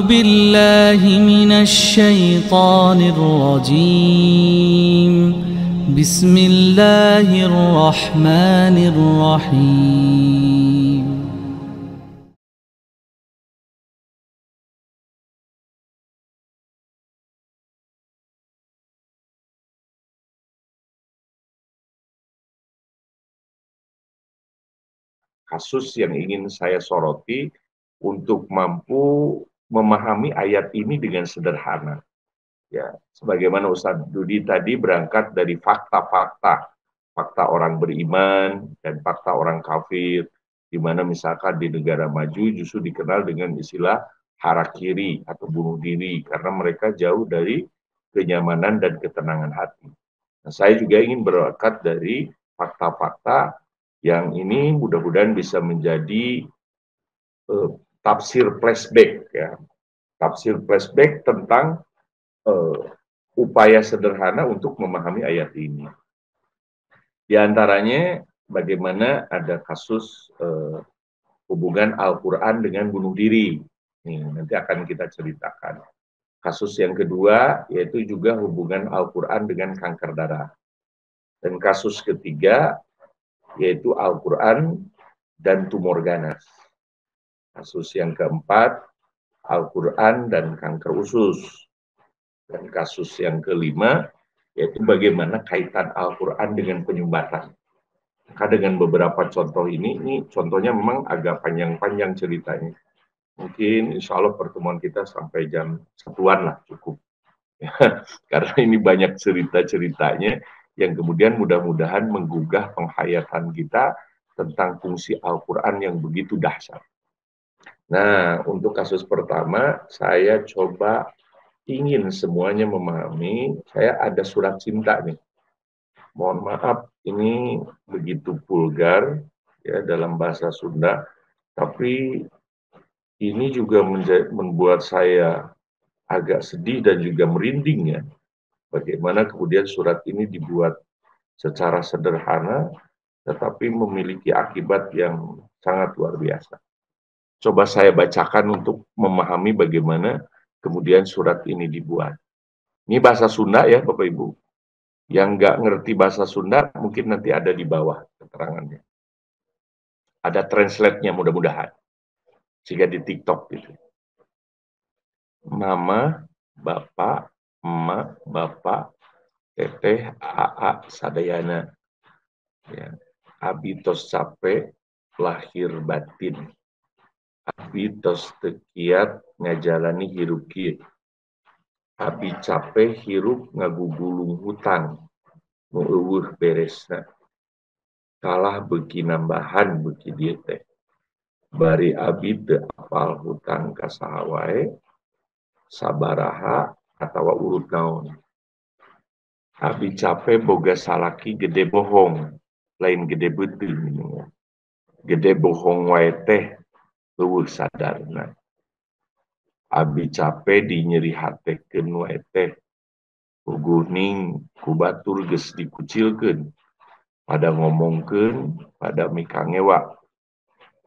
بالله من الشيطان الرجيم. بسم الله الرحمن الرحيم. Kasus yang ingin saya soroti untuk mampu memahami ayat ini dengan sederhana. Ya, sebagaimana Ustadz Dudi tadi berangkat dari fakta-fakta, fakta orang beriman dan fakta orang kafir, di mana misalkan di negara maju justru dikenal dengan istilah harakiri atau bunuh diri karena mereka jauh dari kenyamanan dan ketenangan hati. Nah, saya juga ingin berangkat dari fakta-fakta yang ini mudah-mudahan bisa menjadi tafsir flashback, ya, tafsir flashback tentang upaya sederhana untuk memahami ayat ini. Di antaranya bagaimana ada kasus hubungan Al-Quran dengan bunuh diri. Nih, nanti akan kita ceritakan. Kasus yang kedua yaitu juga hubungan Al-Quran dengan kanker darah. Dan kasus ketiga yaitu Al-Quran dan tumor ganas. Kasus yang keempat, Al-Quran dan kanker usus. Dan kasus yang kelima, yaitu bagaimana kaitan Al-Quran dengan penyumbatan. Maka dengan beberapa contoh ini contohnya memang agak panjang-panjang ceritanya. Mungkin insya Allah pertemuan kita sampai jam 1-an lah cukup. Karena ini banyak cerita-ceritanya yang kemudian mudah-mudahan menggugah penghayatan kita tentang fungsi Al-Quran yang begitu dahsyat. Nah, untuk kasus pertama, saya coba ingin semuanya memahami, saya ada surat cinta nih. Mohon maaf, ini begitu vulgar ya dalam bahasa Sunda, tapi ini juga membuat saya agak sedih dan juga merinding ya. Bagaimana kemudian surat ini dibuat secara sederhana, tetapi memiliki akibat yang sangat luar biasa. Coba saya bacakan untuk memahami bagaimana kemudian surat ini dibuat. Ini bahasa Sunda ya Bapak Ibu. Yang nggak ngerti bahasa Sunda mungkin nanti ada di bawah keterangannya. Ada translate-nya mudah-mudahan. Jika di TikTok gitu. Mama, Bapak, Emak, Bapak, Teteh, AA, Sadayana. Ya. Abi tos capek, lahir batin. Abi tos tekiat ngajalani hirup kieu. Abi capek hirup ngagugulung hutang. Nu eueuh beresna. Kalah beuki nambahan beuki dieu teh. Bari abi teu apal hutang ka saha wae, sabaraha atawa urut naon. Abi capek boga salaki gede bohong, lain gede beuteung. Gede bohong wae teh eueuh sadarna. Abi capek dinyeri hatekeun wae teh. Puguh ning ku batur geus dikucilkeun. Pada ngomongkeun, pada mikangewa.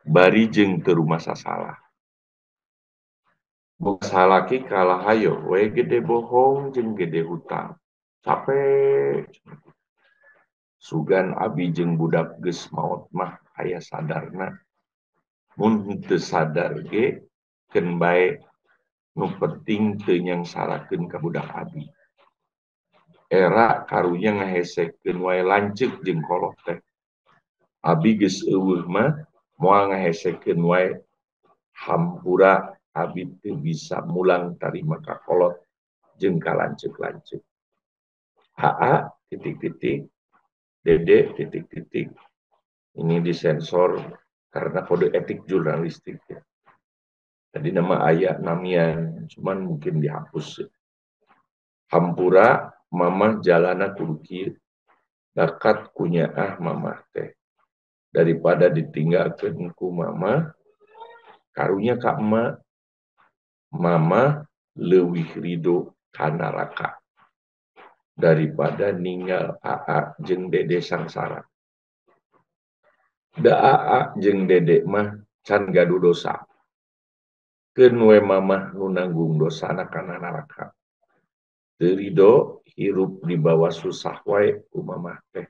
Bari jeung teu rumasa salah. Boga salaki kalah hayo, we gede bohong jeung gede hutang. Capek. Sugan abi jeung budak geus maot mah aya sadarna. Mun teu sadar ge, keun bae nu penting teu nyangsarakeun ka budak abi. Era karunya ngahesekeun wae lanceuk jeung kolot teh. Abi geus eueuh mah moal ngahesekeun wae hampura abi teu bisa mulang tarima ka kolot jeung ka lanceuk-lanceuk. AA titik-titik, Dede titik-titik. Ini disensor karena kode etik jurnalistik ya. Tadi nama ayah namian, cuman mungkin dihapus. Hampura mama jalana kudu kieu. Dakat kunyaah mama teh. Daripada ditinggalkeun ku mama, karunya ka emak. Mama leuwih ridho ka neraka daripada ninggal AA jeung Dede sangsara. Da AA jeung Dede mah can gaduh dosa. keun we mamah nu nanggung dosana kana neraka. Teu ridho hirup di bawah susah wae ku mamah teh.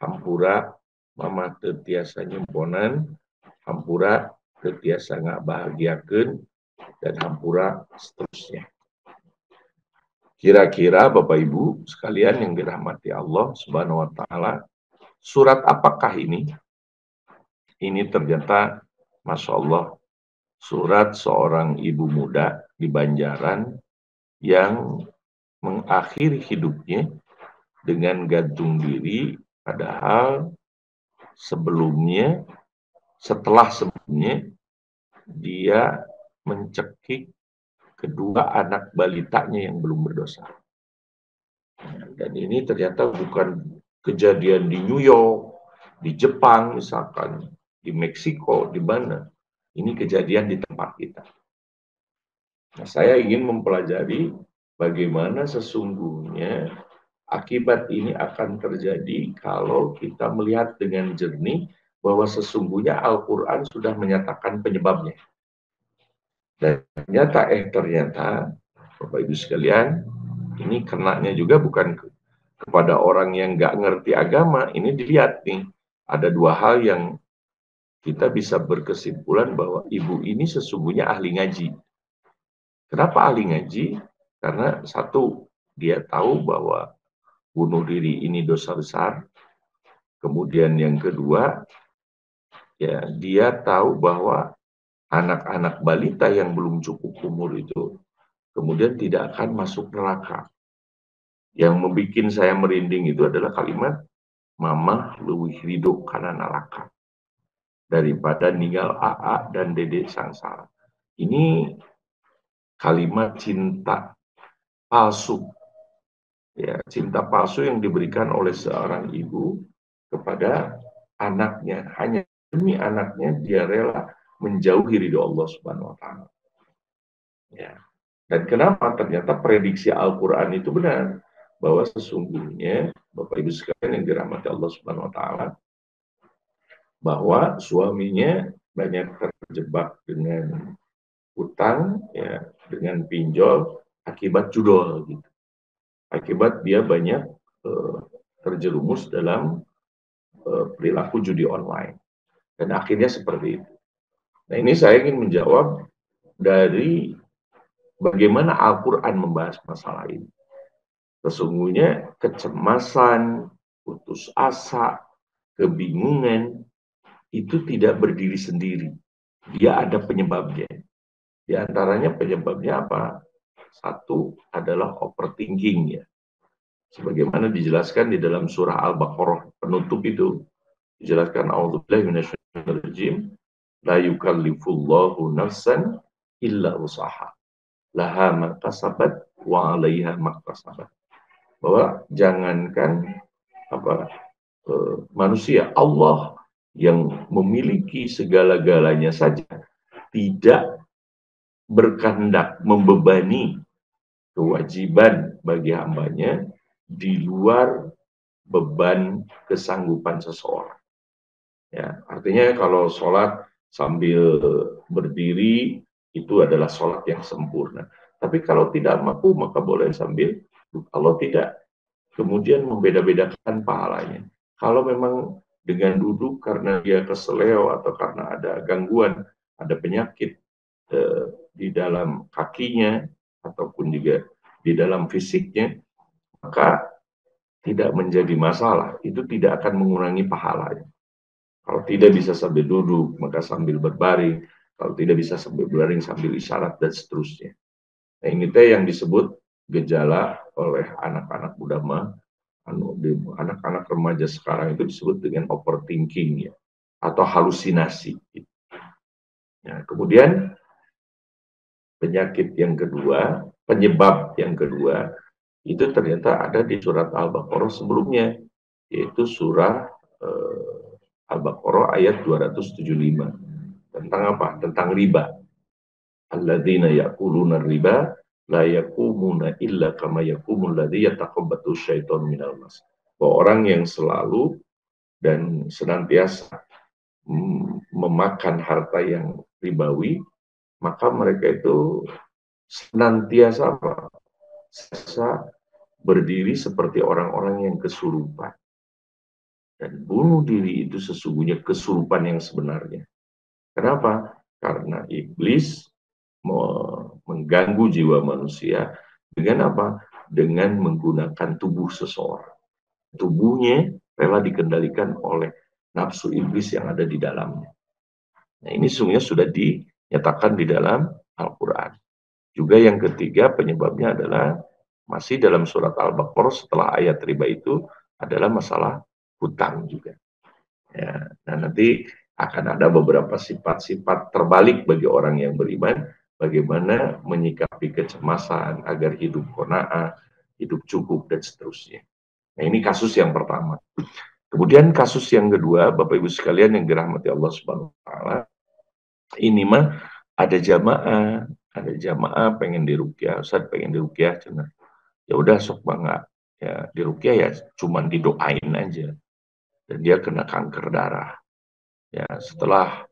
Hampura mamah teu tiasa nyemponan, hampura teu tiasa ngabahagiakeun, dan hampura seterusnya. Kira-kira Bapak Ibu sekalian yang dirahmati Allah Subhanahu wa taala, surat apakah ini? Ini ternyata Masya Allah surat seorang ibu muda di Banjaran yang mengakhiri hidupnya dengan gantung diri, padahal setelah sebelumnya dia mencekik kedua anak balitanya yang belum berdosa. Dan ini ternyata bukan kejadian di New York, di Jepang misalkan, di Meksiko, di mana. Ini kejadian di tempat kita. Nah, saya ingin mempelajari bagaimana sesungguhnya akibat ini akan terjadi kalau kita melihat dengan jernih bahwa sesungguhnya Al-Quran sudah menyatakan penyebabnya. Dan ternyata Bapak Ibu sekalian, ini kenanya juga bukan kepada orang yang nggak ngerti agama. Ini dilihat nih, ada dua hal yang kita bisa berkesimpulan bahwa ibu ini sesungguhnya ahli ngaji. Kenapa ahli ngaji? Karena satu, dia tahu bahwa bunuh diri ini dosa besar. Kemudian yang kedua, ya dia tahu bahwa anak-anak balita yang belum cukup umur itu kemudian tidak akan masuk neraka. Yang membuat saya merinding itu adalah kalimat Mama leuwih ridho kana neraka daripada ninggal AA dan Dede sangsara. Ini kalimat cinta palsu. Ya, cinta palsu yang diberikan oleh seorang ibu kepada anaknya. Hanya demi anaknya dia rela menjauhi ridho Allah Subhanahu wa taala. Ya. Dan kenapa ternyata prediksi Al-Qur'an itu benar bahwa sesungguhnya Bapak Ibu sekalian yang dirahmati Allah Subhanahu wa taala, bahwa suaminya banyak terjebak dengan utang, ya, dengan pinjol akibat judol gitu. Akibat dia banyak terjerumus dalam perilaku judi online. Dan akhirnya seperti itu. Nah, ini saya ingin menjawab dari bagaimana Al-Quran membahas masalah ini. Sesungguhnya kecemasan, putus asa, kebingungan, itu tidak berdiri sendiri. Dia ada penyebabnya. Di antaranya penyebabnya apa? Satu adalah overthinking, ya. Sebagaimana dijelaskan di dalam surah Al-Baqarah penutup itu. Dijelaskan a'udzubillahi minasyaitonir rajim, la yukallifullahu nafsan illa usaha. Laha ma kasabat wa 'alaiha ma kasabat. Bahwa jangankan manusia, Allah yang memiliki segala-galanya saja tidak berkehendak membebani kewajiban bagi hambanya di luar beban kesanggupan seseorang. Ya, artinya kalau sholat sambil berdiri itu adalah sholat yang sempurna. Tapi kalau tidak mampu maka boleh sambil. Allah tidak kemudian membeda-bedakan pahalanya. Kalau memang dengan duduk karena dia keseleo atau karena ada gangguan, ada penyakit di dalam kakinya ataupun juga di dalam fisiknya, maka tidak menjadi masalah. Itu tidak akan mengurangi pahalanya. Kalau tidak bisa sambil duduk, maka sambil berbaring. Kalau tidak bisa sambil berbaring, sambil isyarat, dan seterusnya. Nah, ini yang disebut gejala oleh anak-anak muda mah, anak-anak remaja sekarang itu disebut dengan overthinking, ya, atau halusinasi. Nah, kemudian penyakit yang kedua, penyebab yang kedua, itu ternyata ada di surat Al-Baqarah sebelumnya, yaitu surah Al-Baqarah ayat 275. Tentang apa? Tentang riba. Alladzina ya'kuluna riba la yaqumuna illa kama yaqumul ladzi yataqabbatu syaitanu minal mas. Bahwa orang yang selalu dan senantiasa memakan harta yang ribawi maka mereka itu senantiasa berdiri seperti orang-orang yang kesurupan. Dan bunuh diri itu sesungguhnya kesurupan yang sebenarnya. Kenapa? Karena iblis mengganggu jiwa manusia dengan apa? Dengan menggunakan tubuh seseorang. Tubuhnya rela dikendalikan oleh nafsu iblis yang ada di dalamnya. Nah, ini sesungguhnya sudah dinyatakan di dalam Al-Quran. Juga yang ketiga penyebabnya adalah masih dalam surat Al-Baqarah setelah ayat riba itu adalah masalah hutang juga. Ya, nah nanti akan ada beberapa sifat-sifat terbalik bagi orang yang beriman, bagaimana menyikapi kecemasan agar hidup qanaah, hidup cukup dan seterusnya. Nah ini kasus yang pertama. Kemudian kasus yang kedua, Bapak Ibu sekalian yang dirahmati Allah Subhanahu wa taala, ini mah ada jamaah pengen diruqyah, Ustaz pengen diruqyah cenah. Ya udah sok bangga. Ya diruqyah ya cuman didoain aja. Dan dia kena kanker darah. Ya, setelah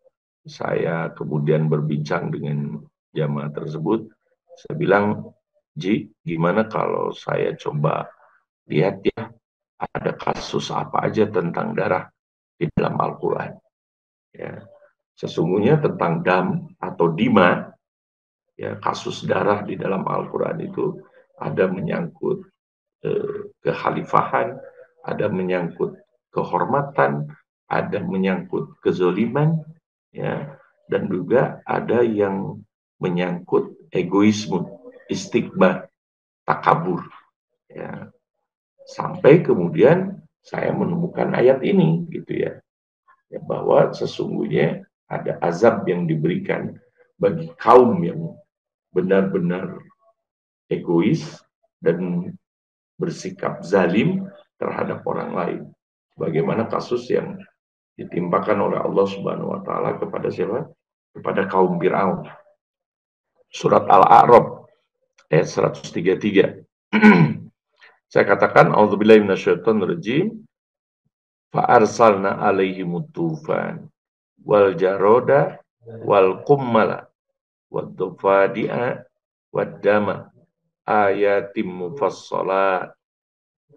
saya kemudian berbincang dengan jamaah tersebut, saya bilang, Ji, gimana kalau saya coba lihat ya, ada kasus apa aja tentang darah di dalam Al-Quran. Ya, sesungguhnya tentang dam atau dima, ya kasus darah di dalam Al-Quran itu ada menyangkut kekhalifahan, ada menyangkut kehormatan, ada menyangkut kezoliman, ya, dan juga ada yang menyangkut egoisme, istikbar, takabur, ya. Sampai kemudian saya menemukan ayat ini, gitu ya, ya bahwa sesungguhnya ada azab yang diberikan bagi kaum yang benar-benar egois dan bersikap zalim terhadap orang lain. Bagaimana kasus yang ditimpakan oleh Allah Subhanahu wa taala kepada siapa? Kepada kaum Firaun. Surat Al-A'raf ayat 133. Saya katakan auzubillahi minasyaitonirrajim fa arsalna alaihimut tufan wal jaroda wal kummala wad dufadi'a wad dama ayatim mufassalat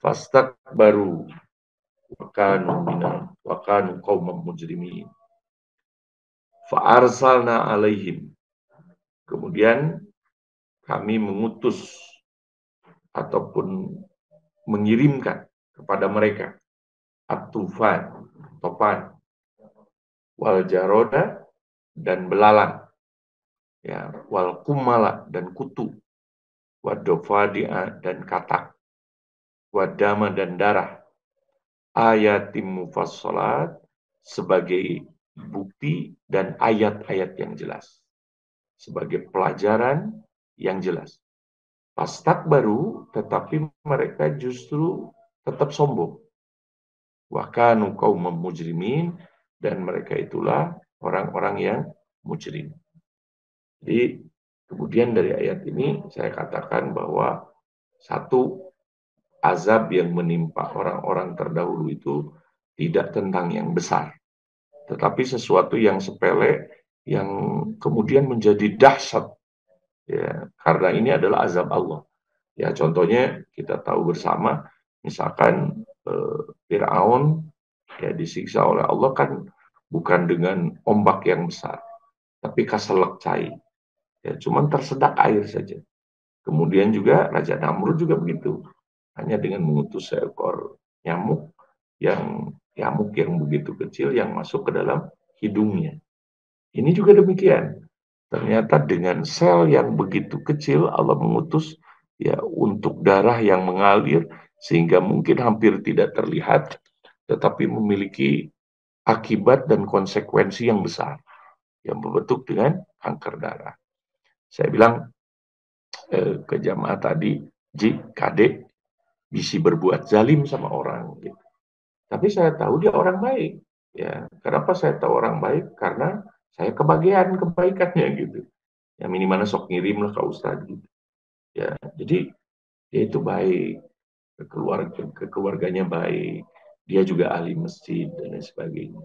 fastakbaru wa kanu qauman mujrimin. Fa arsalna alaihim, kemudian kami mengutus ataupun mengirimkan kepada mereka at-tufan, topan, wal jaroda dan belalang, ya, wal kumala dan kutu, wadofadi'a dan katak, wadama dan darah, ayatim mufassalat sebagai bukti dan ayat-ayat yang jelas, sebagai pelajaran yang jelas. Fastakbaru, tetapi mereka justru tetap sombong. Wa kanu qauman mujrimin, dan mereka itulah orang-orang yang mujrim. Jadi kemudian dari ayat ini saya katakan bahwa satu, azab yang menimpa orang-orang terdahulu itu tidak tentang yang besar, tetapi sesuatu yang sepele yang kemudian menjadi dahsyat, ya, karena ini adalah azab Allah. Ya contohnya kita tahu bersama, misalkan Fir'aun ya disiksa oleh Allah kan bukan dengan ombak yang besar, tapi kaselek cai, ya cuman tersedak air saja. Kemudian juga Raja Namrud juga begitu, hanya dengan mengutus seekor nyamuk yang begitu kecil yang masuk ke dalam hidungnya. Ini juga demikian. Ternyata dengan sel yang begitu kecil Allah mengutus ya untuk darah yang mengalir sehingga mungkin hampir tidak terlihat, tetapi memiliki akibat dan konsekuensi yang besar yang berbentuk dengan kanker darah. Saya bilang ke jamaah tadi, Ji, Kade, bisa berbuat zalim sama orang gitu. Tapi saya tahu dia orang baik. Ya, kenapa saya tahu orang baik? Karena saya kebagian kebaikannya gitu. Ya minimalnya sok ngirim lah ke Ustadz gitu. Ya, jadi dia itu baik, keluarganya baik, dia juga ahli masjid dan lain sebagainya.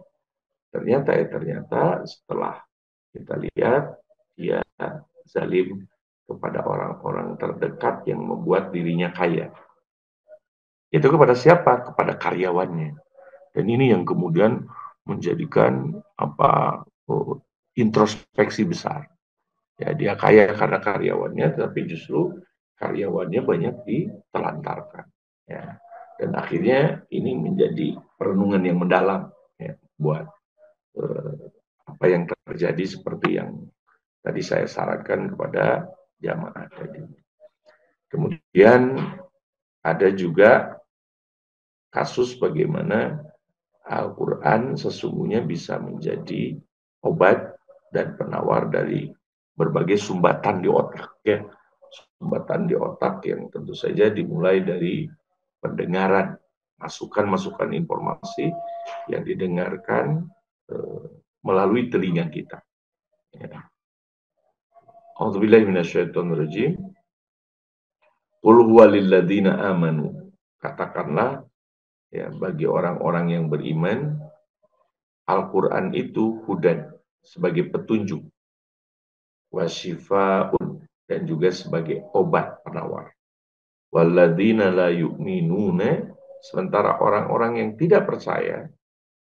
Ternyata setelah kita lihat dia zalim kepada orang-orang terdekat yang membuat dirinya kaya. Itu kepada siapa? Kepada karyawannya. Dan ini yang kemudian menjadikan introspeksi besar. Ya, dia kaya karena karyawannya, tapi justru karyawannya banyak ditelantarkan. Ya. Dan akhirnya ini menjadi perenungan yang mendalam ya, buat apa yang terjadi seperti yang tadi saya sarankan kepada jamaah tadi. Kemudian ada juga kasus bagaimana Al-Quran sesungguhnya bisa menjadi obat dan penawar dari berbagai sumbatan di otak ya. Sumbatan di otak yang tentu saja dimulai dari pendengaran, masukan-masukan informasi yang didengarkan melalui telinga kita. Ya. A'udzubillahi minasyaitonirrajim. Qul huwa lilladzina amanu. Katakanlah ya bagi orang-orang yang beriman, Al-Quran itu hudan sebagai petunjuk, wasyifaun dan juga sebagai obat penawar. Walladzina la yu'minuna, sementara orang-orang yang tidak percaya,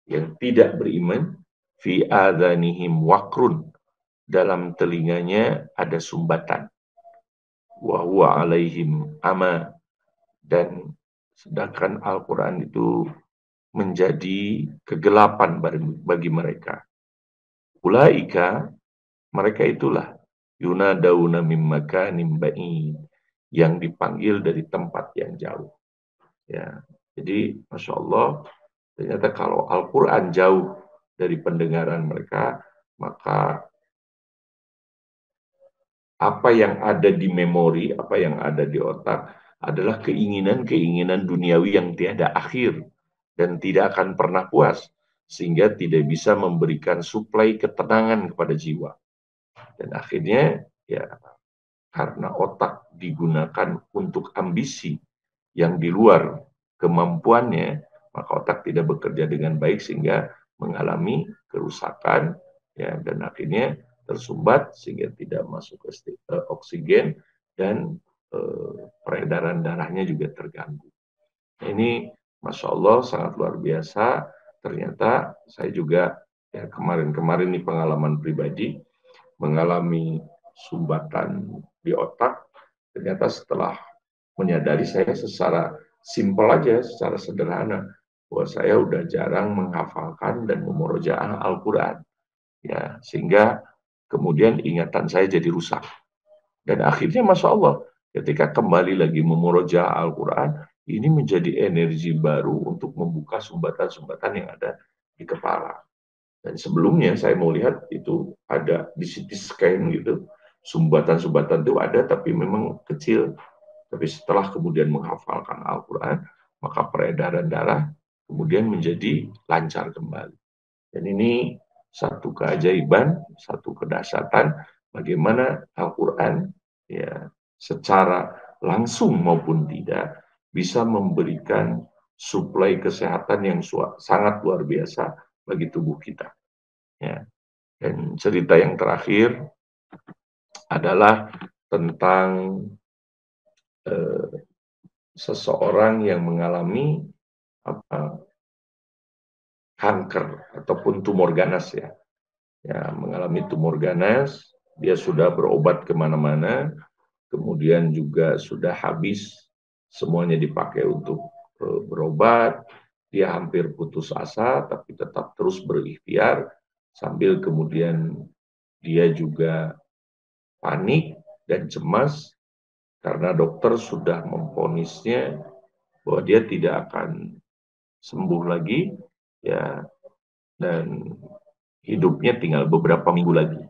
yang tidak beriman, fi adhanihim wakrun, dalam telinganya ada sumbatan, wa huwa alaihim ama, dan sedangkan Al-Quran itu menjadi kegelapan bagi mereka. Ulaika, mereka itulah yunadauna mim makanim ba'id, yang dipanggil dari tempat yang jauh. Ya, jadi Masya Allah, ternyata kalau Al-Quran jauh dari pendengaran mereka, maka apa yang ada di memori, apa yang ada di otak adalah keinginan-keinginan duniawi yang tiada akhir dan tidak akan pernah puas, sehingga tidak bisa memberikan suplai ketenangan kepada jiwa. Dan akhirnya ya karena otak digunakan untuk ambisi yang di luar kemampuannya, maka otak tidak bekerja dengan baik sehingga mengalami kerusakan ya, dan akhirnya tersumbat sehingga tidak masuk ke oksigen dan peredaran darahnya juga terganggu. Nah, ini Masya Allah sangat luar biasa. Ternyata saya juga ya kemarin-kemarin ini pengalaman pribadi mengalami sumbatan di otak. Ternyata setelah menyadari, saya secara simpel aja, secara sederhana, bahwa saya udah jarang menghafalkan dan memurojaah Al-Quran. Ya, sehingga kemudian ingatan saya jadi rusak. Dan akhirnya Masya Allah, ketika kembali lagi memurojaah Al-Quran, ini menjadi energi baru untuk membuka sumbatan-sumbatan yang ada di kepala. Dan sebelumnya saya mau lihat itu ada di CT scan gitu, sumbatan-sumbatan itu ada tapi memang kecil. Tapi setelah kemudian menghafalkan Al-Quran, maka peredaran darah kemudian menjadi lancar kembali. Dan ini satu keajaiban, satu kedahsyatan bagaimana Al-Quran ya secara langsung maupun tidak bisa memberikan suplai kesehatan yang sangat luar biasa bagi tubuh kita. Ya. Dan cerita yang terakhir adalah tentang seseorang yang mengalami kanker ataupun tumor ganas ya. Ya, mengalami tumor ganas, dia sudah berobat kemana-mana, kemudian juga sudah habis semuanya dipakai untuk berobat, dia hampir putus asa, tapi tetap terus berikhtiar, sambil kemudian dia juga panik dan cemas, karena dokter sudah memvonisnya bahwa dia tidak akan sembuh lagi, ya, dan hidupnya tinggal beberapa minggu lagi.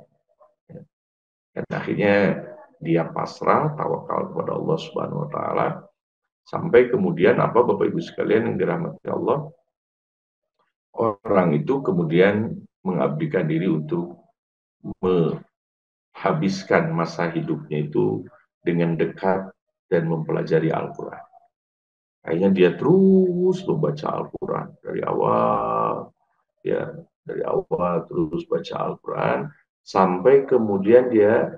Dan akhirnya dia pasrah, tawakal kepada Allah Subhanahu Wa Taala, sampai kemudian apa Bapak Ibu sekalian yang dirahmati Allah, orang itu kemudian mengabdikan diri untuk menghabiskan masa hidupnya itu dengan dekat dan mempelajari Al-Quran. Akhirnya dia terus membaca Al-Quran dari awal, ya dari awal terus baca Al-Quran, sampai kemudian dia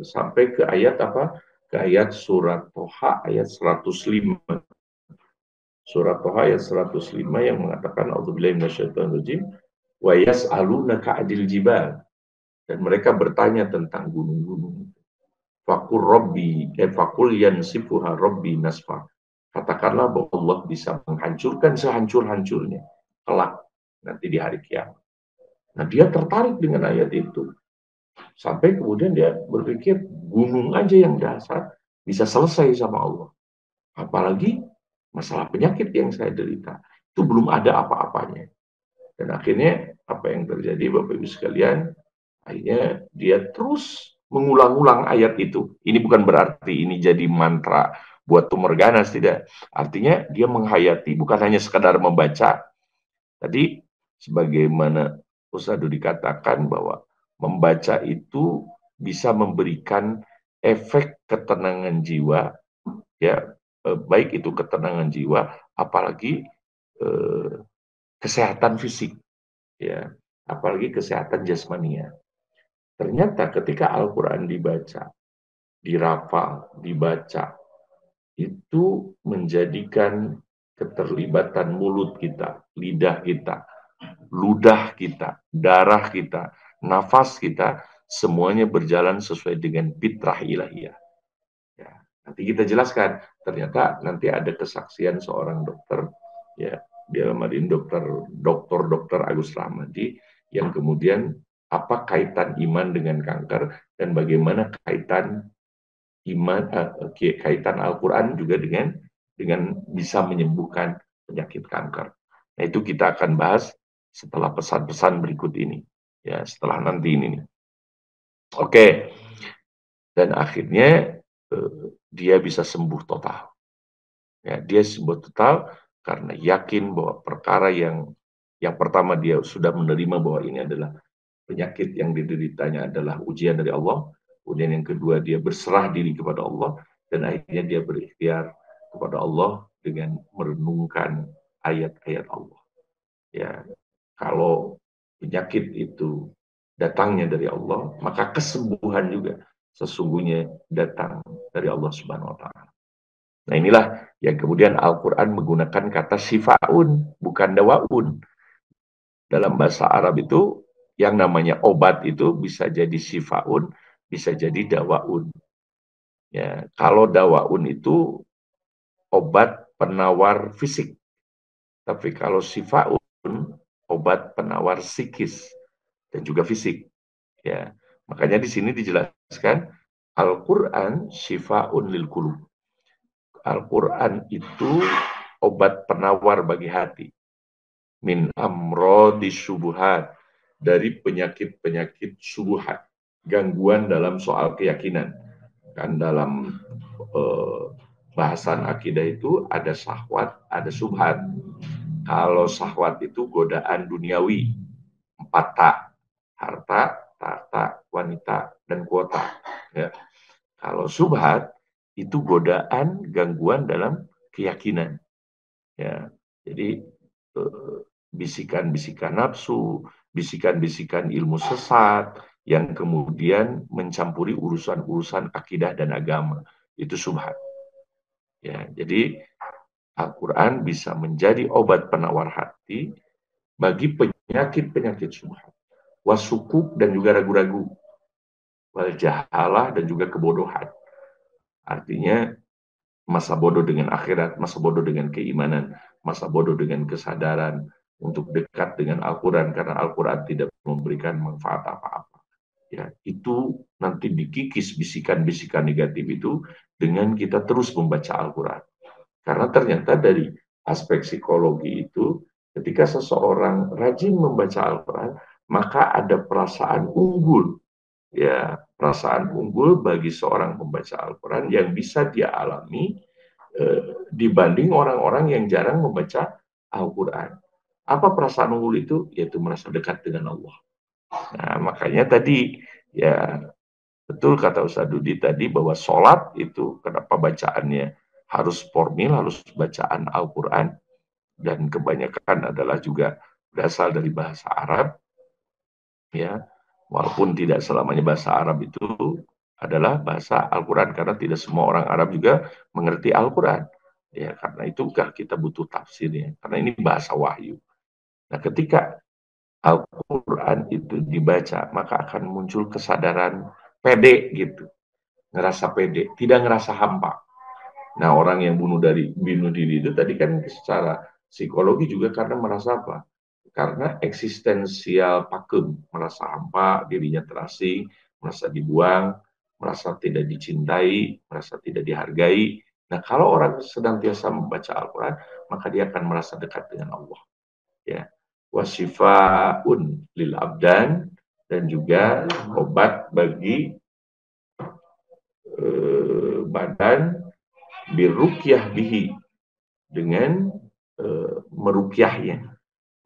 sampai ke ayat apa? Ke ayat surat Toha ayat 105. Surat Toha ayat 105 yang mengatakan A'udzubillahi minasyaitonirrajim wa yas'alunaka 'anil jibal, dan mereka bertanya tentang gunung-gunung. Fakul Robbi, fakul yansifuha Robbi nasfa. Katakanlah bahwa Allah bisa menghancurkan sehancur-hancurnya kelak nanti di hari kiamat. Nah, dia tertarik dengan ayat itu. Sampai kemudian dia berpikir gunung aja yang dasar bisa selesai sama Allah. Apalagi masalah penyakit yang saya derita. Itu belum ada apa-apanya. Dan akhirnya apa yang terjadi Bapak Ibu sekalian, akhirnya dia terus mengulang-ulang ayat itu. Ini bukan berarti ini jadi mantra buat Tumerganas, tidak. Artinya dia menghayati, bukan hanya sekadar membaca. Tadi sebagaimana Ustadz dikatakan bahwa membaca itu bisa memberikan efek ketenangan jiwa, ya, baik itu ketenangan jiwa, apalagi eh, kesehatan fisik, ya, apalagi kesehatan jasmania. Ternyata ketika Al-Quran dibaca, dirafal, dibaca, itu menjadikan keterlibatan mulut kita, lidah kita, ludah kita, darah kita, nafas kita, semuanya berjalan sesuai dengan fitrah ilahiyah. Ya, nanti kita jelaskan, ternyata nanti ada kesaksian seorang dokter, ya, dia kemarin dokter Agus Rahmadi, yang kemudian apa kaitan iman dengan kanker dan bagaimana kaitan kaitan Al-Quran juga dengan bisa menyembuhkan penyakit kanker. Nah, itu kita akan bahas setelah pesan-pesan berikut ini. Ya, setelah nanti ini. Oke. Dan akhirnya dia bisa sembuh total. Ya, dia sembuh total karena yakin bahwa perkara yang pertama dia sudah menerima bahwa ini adalah penyakit yang dideritanya adalah ujian dari Allah. Kemudian yang kedua dia berserah diri kepada Allah, dan akhirnya dia berikhtiar kepada Allah dengan merenungkan ayat-ayat Allah. Ya, kalau penyakit itu datangnya dari Allah, maka kesembuhan juga sesungguhnya datang dari Allah Subhanahu wa taala. Nah, inilah yang kemudian Al-Qur'an menggunakan kata syifaun, bukan dawaun. Dalam bahasa Arab itu yang namanya obat itu bisa jadi syifaun, bisa jadi dawaun. Ya, kalau dawaun itu obat penawar fisik, tapi kalau syifaun obat penawar psikis dan juga fisik. Ya, makanya di sini dijelaskan Al-Qur'an syifaun lil qulub. Al-Qur'an itu obat penawar bagi hati. Min amrodi syubuhat, dari penyakit-penyakit syubuhat, gangguan dalam soal keyakinan. Kan dalam bahasan akidah itu ada syahwat, ada subhat. Kalau syahwat itu godaan duniawi, 4 tak, harta, tahta, wanita, dan kuota. Ya. Kalau subhat itu godaan, gangguan dalam keyakinan. Ya, jadi bisikan-bisikan nafsu, bisikan-bisikan ilmu sesat yang kemudian mencampuri urusan-urusan akidah dan agama, itu subhat. Ya, jadi Al-Quran bisa menjadi obat penawar hati bagi penyakit-penyakit subhat, wasukuk dan juga ragu-ragu, wal jahalah dan juga kebodohan. Artinya masa bodoh dengan akhirat, masa bodoh dengan keimanan, masa bodoh dengan kesadaran untuk dekat dengan Al-Quran, karena Al-Quran tidak memberikan manfaat apa-apa. Ya, itu nanti dikikis bisikan-bisikan negatif itu dengan kita terus membaca Al-Quran. Karena ternyata dari aspek psikologi itu, ketika seseorang rajin membaca Al-Quran, maka ada perasaan unggul. Ya, perasaan unggul bagi seorang pembaca Al-Quran yang bisa dia alami dibanding orang-orang yang jarang membaca Al-Quran. Apa perasaan unggul itu? Yaitu merasa dekat dengan Allah. Nah, makanya tadi, ya, betul kata Ustaz Dudi tadi bahwa sholat itu kenapa bacaannya harus formil, harus bacaan Al-Quran, dan kebanyakan adalah juga berasal dari bahasa Arab, ya, Walaupun tidak selamanya bahasa Arab itu adalah bahasa Al-Quran, karena tidak semua orang Arab juga mengerti Al-Quran. Ya, karena itu kita butuh tafsirnya, karena ini bahasa wahyu. Nah, ketika Al-Quran itu dibaca, maka akan muncul kesadaran pede gitu, ngerasa pede, tidak ngerasa hampa. Nah, orang yang bunuh diri itu tadi kan secara psikologi juga karena merasa apa? Karena eksistensial pakem, merasa hampa, dirinya terasing, merasa dibuang, merasa tidak dicintai, merasa tidak dihargai. Nah, kalau orang sedang biasa membaca Al-Quran, maka dia akan merasa dekat dengan Allah. Ya, wasifaun lil abdan, dan juga obat bagi badan, birukyah bihi, dengan merukyahnya.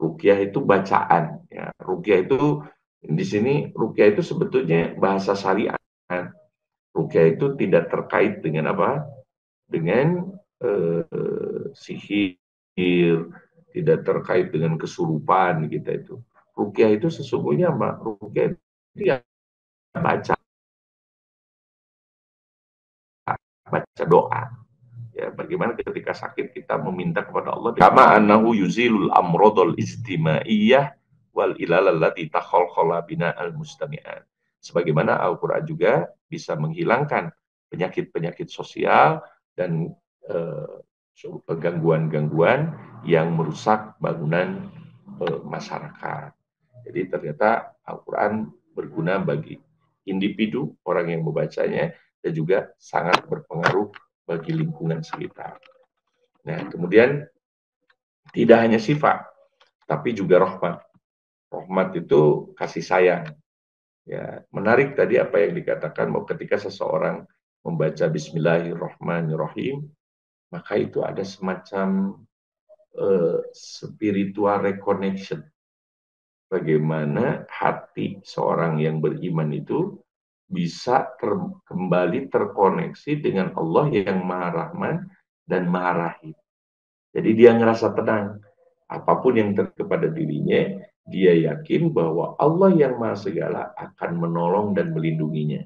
Rukyah itu bacaan, ya. Rukyah itu di sini, rukyah itu sebetulnya bahasa syariat. Rukyah itu tidak terkait dengan apa? Dengan sihir, tidak terkait dengan kesurupan kita itu. Rukyah itu sesungguhnya apa? Rukyah itu ya baca, baca doa. Ya, bagaimana ketika sakit kita meminta kepada Allah, kama annahu yuzilul amrodol istimaiyah wal ilalallati takhalkhala bina al mustami'an. Sebagaimana Al-Quran juga bisa menghilangkan penyakit-penyakit sosial dan gangguan-gangguan yang merusak bangunan masyarakat. Jadi ternyata Al-Quran berguna bagi individu, orang yang membacanya, dan juga sangat berpengaruh bagi lingkungan sekitar. Nah, kemudian tidak hanya sifat, tapi juga rahmat. Rahmat itu kasih sayang. Ya, menarik tadi apa yang dikatakan bahwa ketika seseorang membaca Bismillahirrahmanirrahim, maka itu ada semacam spiritual reconnection. Bagaimana hati seorang yang beriman itu bisa kembali terkoneksi dengan Allah yang Maha Rahman dan Maha Rahim. Jadi dia ngerasa tenang. Apapun yang terjadi pada dirinya, dia yakin bahwa Allah yang Maha Segala akan menolong dan melindunginya.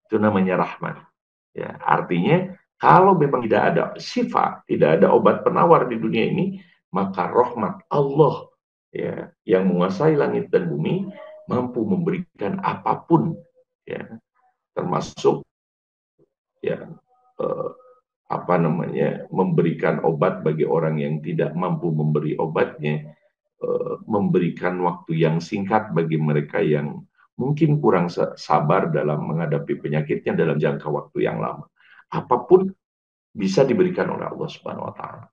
Itu namanya rahmat. Ya, artinya kalau memang tidak ada sifat, tidak ada obat penawar di dunia ini, maka rahmat Allah, ya, yang menguasai langit dan bumi, mampu memberikan apapun, ya, termasuk ya apa namanya, memberikan obat bagi orang yang tidak mampu memberi obatnya, memberikan waktu yang singkat bagi mereka yang mungkin kurang sabar dalam menghadapi penyakitnya dalam jangka waktu yang lama. Apapun bisa diberikan oleh Allah Subhanahu wa taala.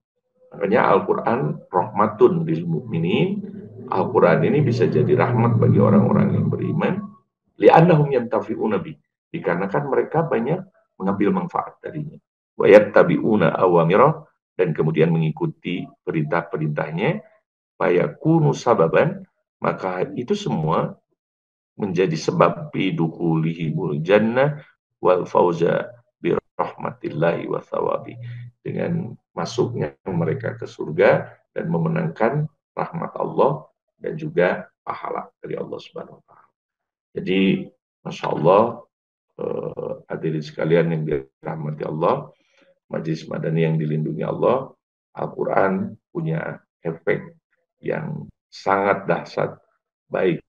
Makanya Al-Qur'an rahmatun lil mukminin. Al-Qur'an ini bisa jadi rahmat bagi orang-orang yang beriman, li'annahum yantafi'una bi. Dikarenakan mereka banyak mengambil manfaat darinya. Wa yattabi'una awamirah, dan kemudian mengikuti perintah-perintahnya, fayakunu sababan, maka itu semua menjadi sebab bidukhulihimul jannah wal fauza bi rahmatillahi wa thawabi, dengan masuknya mereka ke surga dan memenangkan rahmat Allah dan juga pahala dari Allah Subhanahu wa taala. Jadi Masya Allah, hadirin sekalian yang dirahmati Allah, Majelis Madani yang dilindungi Allah, Al-Quran punya efek yang sangat dahsyat, baik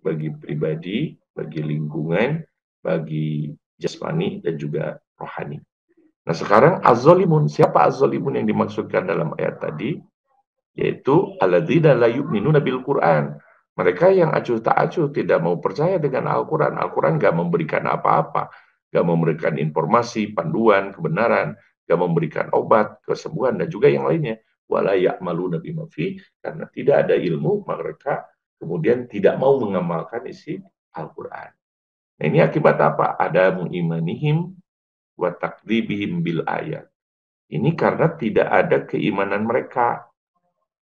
bagi pribadi, bagi lingkungan, bagi jasmani, dan juga rohani. Nah sekarang az-zalimun, siapa az-zalimun yang dimaksudkan dalam ayat tadi? Yaitu alladzina la yu'minuna bil Qur'an. Mereka yang acuh tak acuh, tidak mau percaya dengan Al-Quran. Al-Quran gak memberikan apa-apa, gak memberikan informasi, panduan, kebenaran, gak memberikan obat, kesembuhan, dan juga yang lainnya. Wala ya'maluna bima fi, karena tidak ada ilmu, mereka kemudian tidak mau mengamalkan isi Al-Quran. Nah ini akibat apa? Ada imanihim wa takdzibihim bil ayat. Ini karena tidak ada keimanan mereka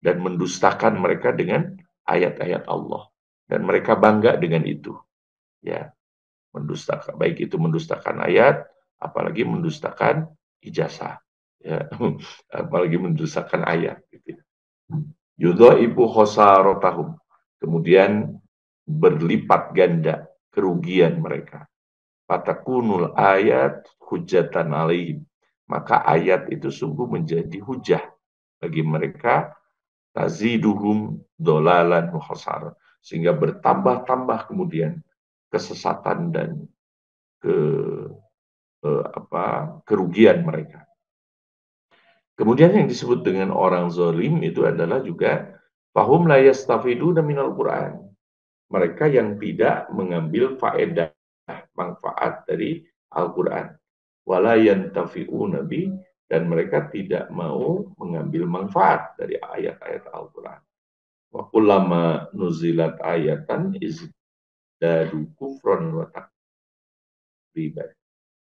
dan mendustakan mereka dengan ayat-ayat Allah, dan mereka bangga dengan itu, ya, mendustakan, baik itu mendustakan ayat, apalagi mendustakan ijazah, ya, apalagi mendustakan ayat, gitu. Yudhaibu khosarotahum, kemudian berlipat ganda kerugian mereka. Fatakunul ayat hujatan alaihim. Maka ayat itu sungguh menjadi hujah bagi mereka, taziduhum dolalan muhasar, sehingga bertambah-tambah kemudian kesesatan dan ke kerugian mereka. Kemudian yang disebut dengan orang zalim itu adalah juga fahum la yastafiduna minal Qur'an. Mereka yang tidak mengambil faedah manfaat dari Al-Qur'an. Wala yantafi'una bi, dan mereka tidak mau mengambil manfaat dari ayat-ayat Al-Qur'an. Wa kullama nuzilat ayatan izdadu kufran wa takdziban.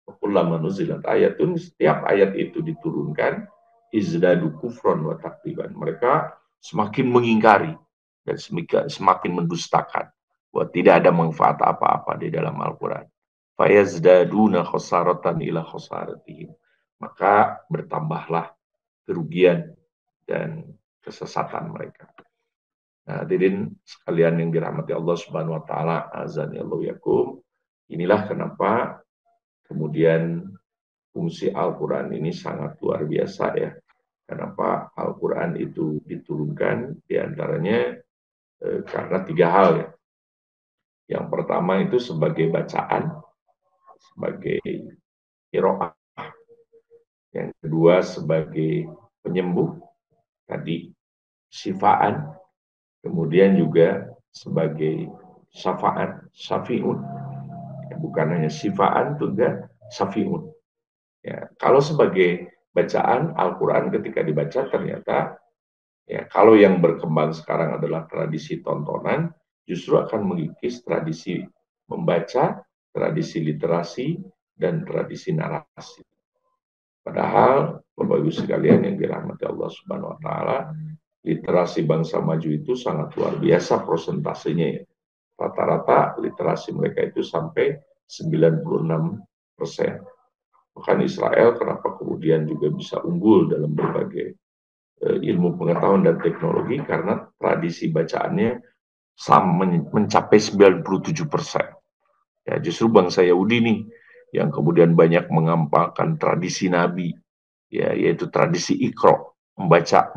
Wa kullama nuzilat ayatun, setiap ayat itu diturunkan, izdadu kufran wa takdziban. Mereka semakin mengingkari dan semakin mendustakan bahwa tidak ada manfaat apa-apa di dalam Al-Quran. Fayazdaduna khosaratan ila khosaratihim. Maka bertambahlah kerugian dan kesesatan mereka. Nah, hadirin sekalian yang dirahmati Allah Subhanahu wa taala, azan ya Allah yakum. Inilah kenapa kemudian fungsi Al-Quran ini sangat luar biasa ya. Kenapa Al-Quran itu diturunkan? Diantaranya karena 3 hal ya. Yang pertama itu sebagai bacaan, sebagai qiraah. Yang kedua sebagai penyembuh, tadi sifaan. Kemudian juga sebagai syafa'at, syafi'un. Ya, bukan hanya sifaan, juga syafi'un. Ya, kalau sebagai bacaan Al-Quran ketika dibaca ternyata ya, kalau yang berkembang sekarang adalah tradisi tontonan, justru akan mengikis tradisi membaca, tradisi literasi, dan tradisi narasi. Padahal, Bapak Ibu sekalian yang dirahmati Allah Subhanahu wa taala, literasi bangsa maju itu sangat luar biasa persentasenya ya. Rata-rata literasi mereka itu sampai 96%. Bahkan Israel kenapa kemudian juga bisa unggul dalam berbagai ilmu pengetahuan dan teknologi, karena tradisi bacaannya mencapai 97%. Ya, justru bangsa Yahudi nih yang kemudian banyak mengampalkan tradisi Nabi, ya, yaitu tradisi Iqra, membaca.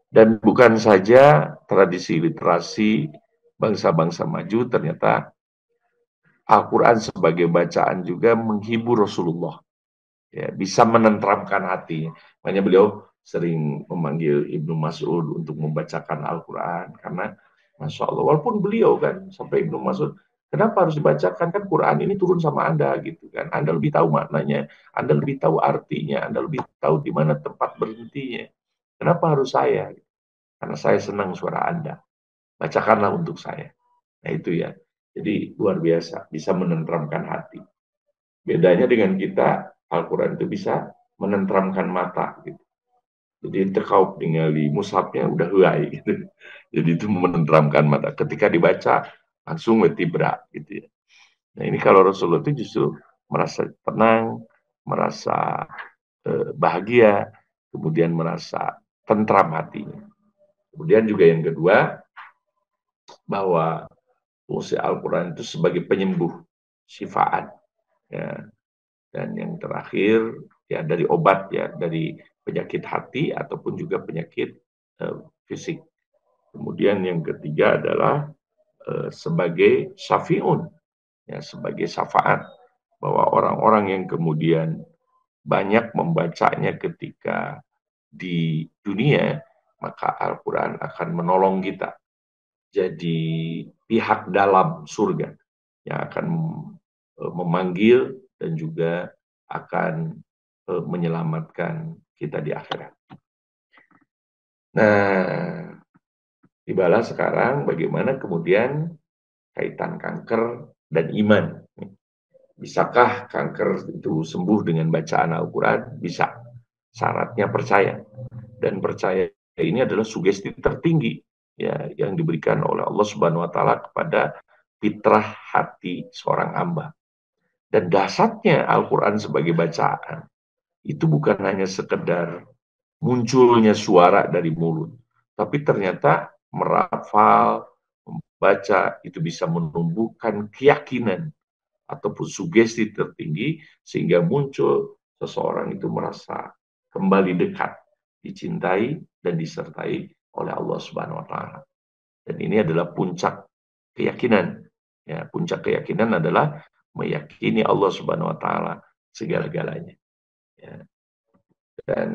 Dan bukan saja tradisi literasi bangsa-bangsa maju, ternyata Al-Quran sebagai bacaan juga menghibur Rasulullah. Ya, bisa menenteramkan hati. Makanya beliau sering memanggil Ibnu Mas'ud untuk membacakan Al-Quran. Karena Masya Allah, walaupun beliau kan, sampai Ibnu Mas'ud, kenapa harus dibacakan? Kan Quran ini turun sama Anda gitu kan. Anda lebih tahu maknanya, Anda lebih tahu artinya, Anda lebih tahu di mana tempat berhentinya. Kenapa harus saya? Karena saya senang suara Anda. Bacakanlah untuk saya. Nah itu ya. Jadi luar biasa, bisa menenteramkan hati. Bedanya dengan kita, Al-Quran itu bisa menenteramkan mata. Gitu. Jadi terkaup ningali mushafnya udah huai. Gitu. Jadi itu menenteramkan mata. Ketika dibaca, langsung wetibra. Gitu ya. Nah ini kalau Rasulullah itu justru merasa tenang, merasa bahagia, kemudian merasa tentram hatinya. Kemudian juga yang kedua, bahwa fungsi Al-Quran itu sebagai penyembuh, syifaan. Ya. Dan yang terakhir, ya dari obat, ya dari penyakit hati ataupun juga penyakit fisik. Kemudian yang ketiga adalah sebagai syafi'un, ya, sebagai syafaat, bahwa orang-orang yang kemudian banyak membacanya ketika di dunia, maka Al-Quran akan menolong kita jadi pihak dalam surga yang akan memanggil dan juga akan menyelamatkan kita di akhirat. Nah, tibalah sekarang bagaimana kemudian kaitan kanker dan iman. Bisakah kanker itu sembuh dengan bacaan Al-Quran? Bisa. Syaratnya percaya. Dan percaya ini adalah sugesti tertinggi ya yang diberikan oleh Allah Subhanahu wa taala kepada fitrah hati seorang hamba. Dan dasarnya Al-Quran sebagai bacaan itu bukan hanya sekedar munculnya suara dari mulut, tapi ternyata merafal, baca itu bisa menumbuhkan keyakinan ataupun sugesti tertinggi sehingga muncul seseorang itu merasa kembali dekat, dicintai dan disertai oleh Allah Subhanahu wa taala. Dan ini adalah puncak keyakinan. Ya, puncak keyakinan adalah meyakini Allah Subhanahu wa taala segala-galanya. Ya. Dan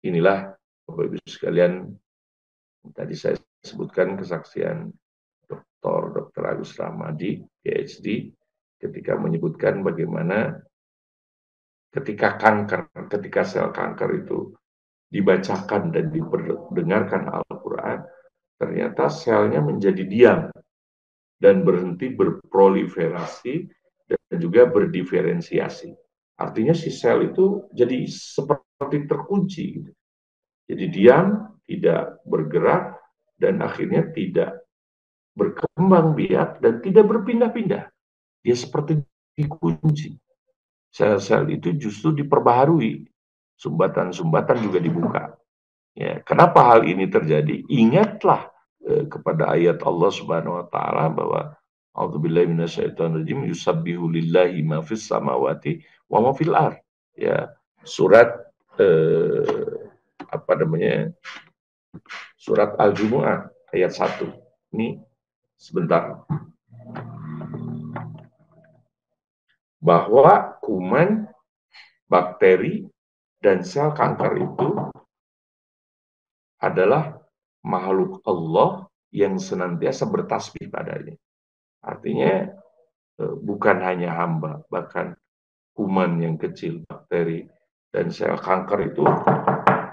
inilah Bapak Ibu sekalian, tadi saya sebutkan kesaksian Dr. Agus Ramadi, PhD, ketika menyebutkan bagaimana ketika sel kanker itu dibacakan dan diperdengarkan Al-Quran, ternyata selnya menjadi diam dan berhenti berproliferasi dan juga berdiferensiasi. Artinya si sel itu jadi seperti terkunci. Jadi diam, tidak bergerak, dan akhirnya tidak berkembang biak dan tidak berpindah-pindah. Dia seperti dikunci. Sel-sel itu justru diperbaharui. Sumbatan-sumbatan juga dibuka. Ya, kenapa hal ini terjadi? Ingatlah kepada ayat Allah Subhanahu wa taala bahwa a'udzubillahi minasyaitonirrajim yusabbihu lillahi ma fis samawati wa ma fil ard. Ya, surat apa namanya? Surat Al-Jumu'ah ayat 1. Ini sebentar. Bahwa kuman, bakteri, dan sel kanker itu adalah makhluk Allah yang senantiasa bertasbih padanya. Artinya bukan hanya hamba, bahkan kuman yang kecil, bakteri, dan sel kanker itu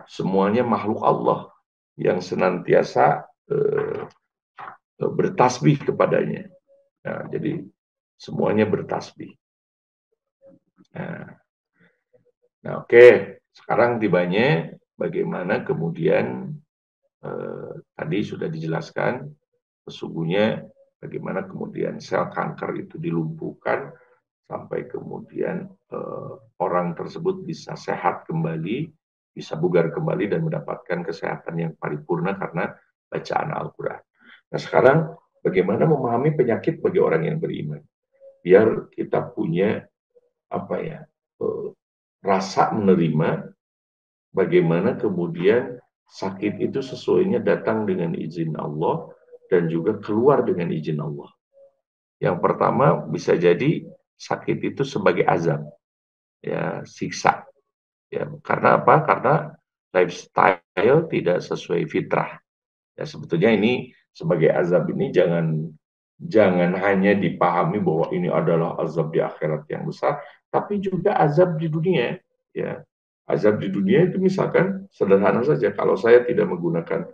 semuanya makhluk Allah yang senantiasa bertasbih kepadanya. Nah, jadi semuanya bertasbih. Nah, oke. Sekarang tibanya bagaimana kemudian tadi sudah dijelaskan sesungguhnya bagaimana kemudian sel kanker itu dilumpuhkan sampai kemudian orang tersebut bisa sehat kembali, bisa bugar kembali dan mendapatkan kesehatan yang paripurna karena bacaan Al-Quran. Nah sekarang bagaimana memahami penyakit bagi orang yang beriman? Biar kita punya rasa menerima bagaimana kemudian sakit itu sesuainya datang dengan izin Allah dan juga keluar dengan izin Allah. Yang pertama bisa jadi sakit itu sebagai azab, ya siksa. Ya, karena apa? Karena lifestyle tidak sesuai fitrah. Ya sebetulnya ini sebagai azab ini jangan hanya dipahami bahwa ini adalah azab di akhirat yang besar, tapi juga azab di dunia. Ya, azab di dunia itu misalkan sederhana saja, kalau saya tidak menggunakan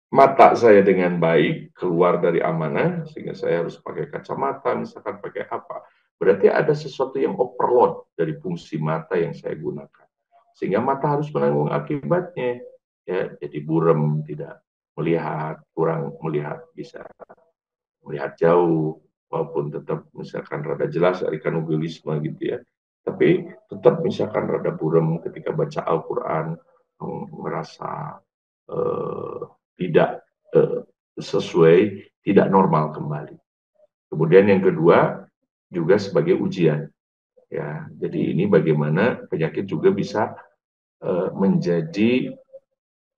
mata saya dengan baik, keluar dari amanah, sehingga saya harus pakai kacamata, misalkan pakai apa, berarti ada sesuatu yang overload dari fungsi mata yang saya gunakan. Sehingga mata harus menanggung akibatnya. Ya, jadi buram, tidak melihat, kurang melihat, bisa melihat jauh, walaupun tetap misalkan rada jelas dari kanugelisme gitu ya. Tapi tetap misalkan rada buram ketika baca Al-Quran, merasa tidak sesuai, tidak normal kembali. Kemudian yang kedua juga sebagai ujian. Ya, jadi ini bagaimana penyakit juga bisa menjadi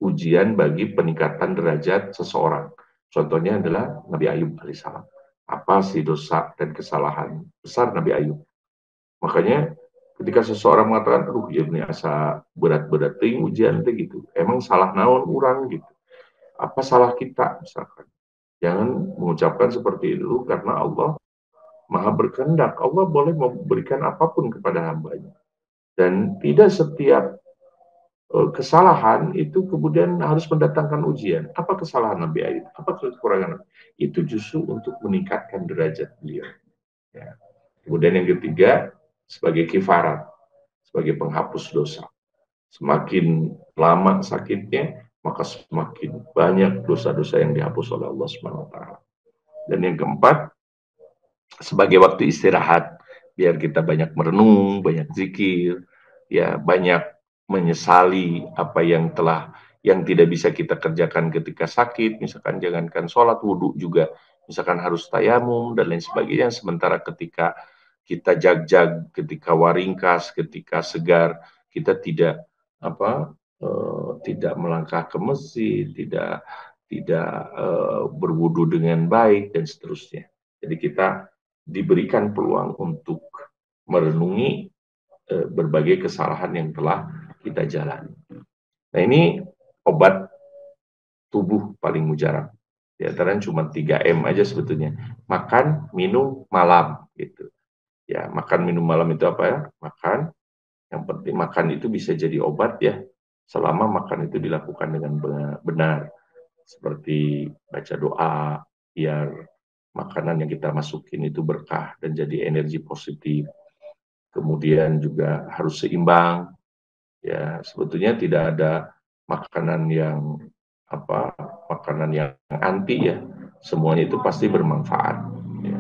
ujian bagi peningkatan derajat seseorang. Contohnya adalah Nabi Ayub alaihissalam. Apa sih dosa dan kesalahan besar Nabi Ayub? Makanya ketika seseorang mengatakan, aduh ya ini asa berat-berat ting ujian gitu. Emang salah naon orang gitu. Apa salah kita misalkan? Jangan mengucapkan seperti itu karena Allah Maha berkehendak. Allah boleh memberikan apapun kepada hambanya. Dan tidak setiap kesalahan itu kemudian harus mendatangkan ujian. Apa kesalahan Nabi Ayub? Apa kekurangan? Itu justru untuk meningkatkan derajat beliau. Ya. Kemudian yang ketiga, sebagai kifarat, sebagai penghapus dosa. Semakin lama sakitnya, maka semakin banyak dosa-dosa yang dihapus oleh Allah Subhanahu wa taala. Dan yang keempat, sebagai waktu istirahat, biar kita banyak merenung, banyak zikir, ya banyak menyesali apa yang telah yang tidak bisa kita kerjakan ketika sakit, misalkan jangankan sholat, wudhu juga, misalkan harus tayamum dan lain sebagainya. Sementara ketika kita jag-jag, ketika waringkas, ketika segar, kita tidak apa tidak melangkah ke masjid, tidak berwudu dengan baik dan seterusnya. Jadi kita diberikan peluang untuk merenungi berbagai kesalahan yang telah kita jalani. Nah ini obat tubuh paling mujarab. Di antaranya cuma 3M aja sebetulnya. Makan, minum, malam gitu. Ya, makan minum malam itu apa ya? Makan. Yang penting makan itu bisa jadi obat ya. Selama makan itu dilakukan dengan benar. Seperti baca doa, biar makanan yang kita masukin itu berkah dan jadi energi positif. Kemudian juga harus seimbang. Ya, sebetulnya tidak ada makanan yang makanan yang anti ya, semuanya itu pasti bermanfaat ya.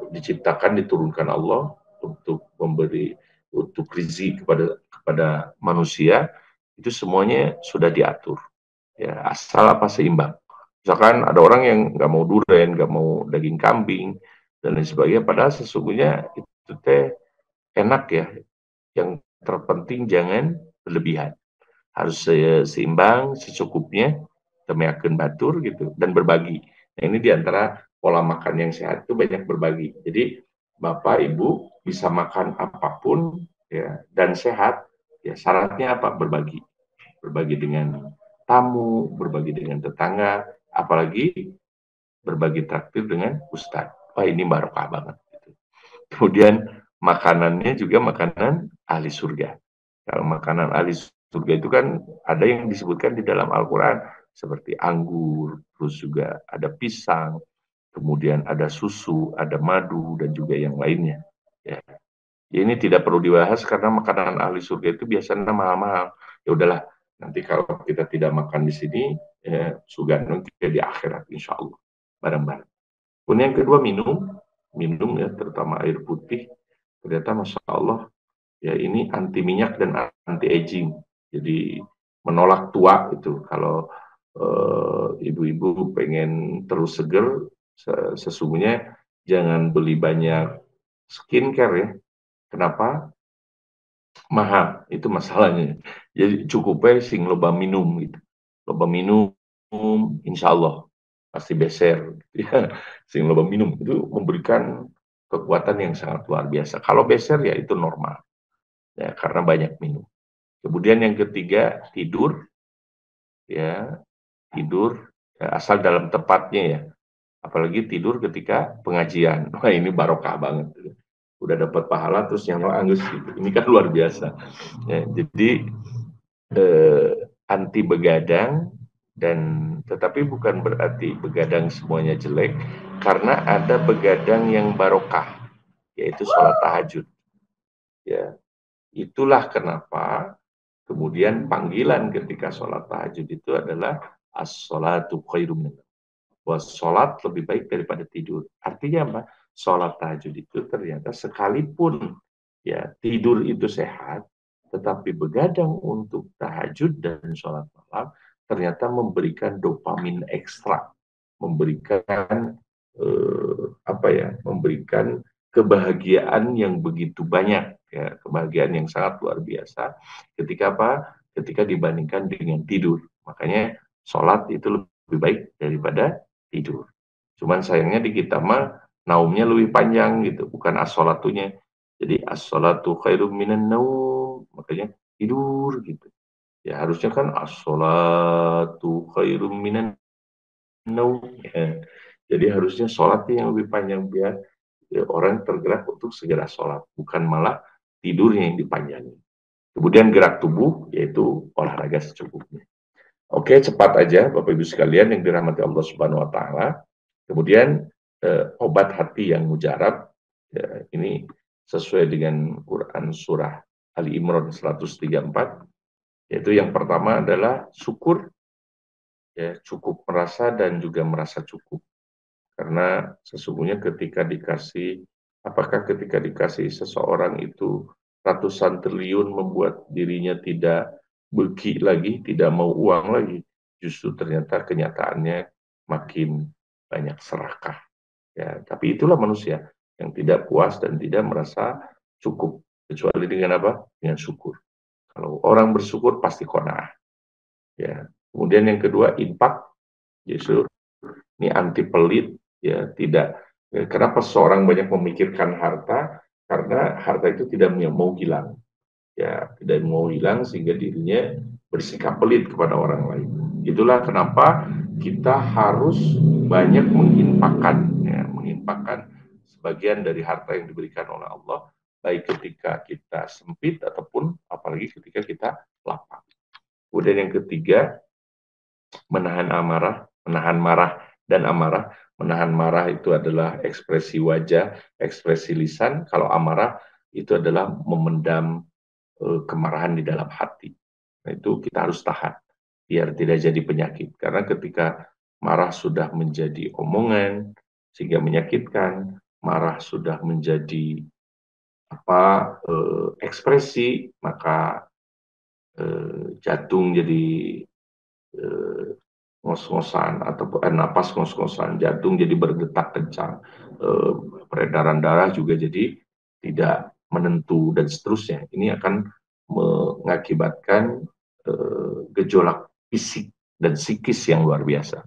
Diciptakan, diturunkan Allah untuk memberi, untuk rizki kepada manusia, itu semuanya sudah diatur ya, asal apa seimbang. Misalkan ada orang yang nggak mau durian, nggak mau daging kambing dan lain sebagainya, padahal sesungguhnya itu teh enak ya. Yang terpenting jangan berlebihan, harus seimbang, secukupnya, temeakeun batur gitu, dan berbagi. Nah ini diantara pola makan yang sehat itu banyak berbagi. Jadi Bapak Ibu bisa makan apapun ya dan sehat, ya syaratnya apa? Berbagi. Berbagi dengan tamu, berbagi dengan tetangga, apalagi berbagi traktir dengan ustadz. Wah ini barokah banget. Gitu. Kemudian makanannya juga makanan ahli surga. Kalau makanan ahli surga itu kan ada yang disebutkan di dalam Al-Quran, seperti anggur, terus juga ada pisang, kemudian ada susu, ada madu, dan juga yang lainnya. Ya. Ya, ini tidak perlu dibahas karena makanan ahli surga itu biasanya mahal-mahal. Ya udahlah, nanti kalau kita tidak makan di sini, ya, surga nanti di akhirat, insya Allah, bareng-bareng. Kemudian yang kedua minum ya, terutama air putih. Ternyata Masya Allah, ya ini anti minyak dan anti aging. Jadi menolak tua itu. Kalau ibu-ibu pengen terus seger, sesungguhnya jangan beli banyak skincare ya. Kenapa? Mahal, itu masalahnya. Jadi cukupnya sing loba minum gitu. Loba minum, insya Allah pasti beser. Gitu ya. Sing loba minum itu memberikan kekuatan yang sangat luar biasa. Kalau beser ya itu normal, ya karena banyak minum. Kemudian yang ketiga tidur, ya tidur ya, asal dalam tempatnya ya. Apalagi tidur ketika pengajian. Wah ini barokah banget. Udah dapat pahala terus yang angus gitu. Ini kan luar biasa. Ya, jadi anti begadang, dan tetapi bukan berarti begadang semuanya jelek, karena ada begadang yang barokah, yaitu sholat tahajud. Ya, itulah kenapa kemudian panggilan ketika sholat tahajud itu adalah as-sholatu khairum min sholat lebih baik daripada tidur. Artinya apa? Sholat tahajud itu ternyata sekalipun ya tidur itu sehat, tetapi begadang untuk tahajud dan sholat malam ternyata memberikan dopamin ekstra, memberikan memberikan kebahagiaan yang begitu banyak, ya, kebahagiaan yang sangat luar biasa. Ketika apa? Ketika dibandingkan dengan tidur. Makanya sholat itu lebih baik daripada tidur. Cuman sayangnya di kita mah naumnya lebih panjang gitu, bukan as-sholatunya. Jadi as-sholatu khairum minan naum, makanya tidur gitu. Ya harusnya kan as-sholatu khairum minan naum. Ya. Jadi harusnya sholat yang lebih panjang biar ya, orang tergerak untuk segera sholat, bukan malah tidurnya yang dipanjangin. Kemudian gerak tubuh, yaitu olahraga secukupnya. Oke, cepat aja Bapak Ibu sekalian yang dirahmati Allah Subhanahu wa taala. Kemudian obat hati yang mujarab, ya, ini sesuai dengan Quran surah Ali Imran 134, yaitu yang pertama adalah syukur, ya, cukup merasa dan juga merasa cukup. Karena sesungguhnya ketika dikasih seseorang itu ratusan triliun membuat dirinya tidak beki lagi, tidak mau uang lagi. Justru ternyata kenyataannya makin banyak serakah. Ya, tapi itulah manusia yang tidak puas dan tidak merasa cukup kecuali dengan apa? Dengan syukur. Kalau orang bersyukur pasti qanaah. Ya. Kemudian yang kedua infak, justru ini anti pelit, ya tidak. Ya, kenapa seorang banyak memikirkan harta? Karena harta itu tidak mau hilang, ya tidak mau hilang sehingga dirinya bersikap pelit kepada orang lain. Itulah kenapa kita harus banyak menginfakkan, ya, menginfakkan sebagian dari harta yang diberikan oleh Allah, baik ketika kita sempit ataupun apalagi ketika kita lapang. Kemudian yang ketiga, menahan amarah, menahan marah dan amarah. Menahan marah itu adalah ekspresi wajah, ekspresi lisan. Kalau amarah itu adalah memendam kemarahan di dalam hati. Nah, itu kita harus tahan biar tidak jadi penyakit. Karena ketika marah sudah menjadi omongan sehingga menyakitkan, marah sudah menjadi ekspresi, maka jantung jadi eh, ngos-ngosan atau napas ngos-ngosan, jantung jadi berdetak kencang, eh, peredaran darah juga jadi tidak menentu dan seterusnya. Ini akan mengakibatkan gejolak fisik dan psikis yang luar biasa.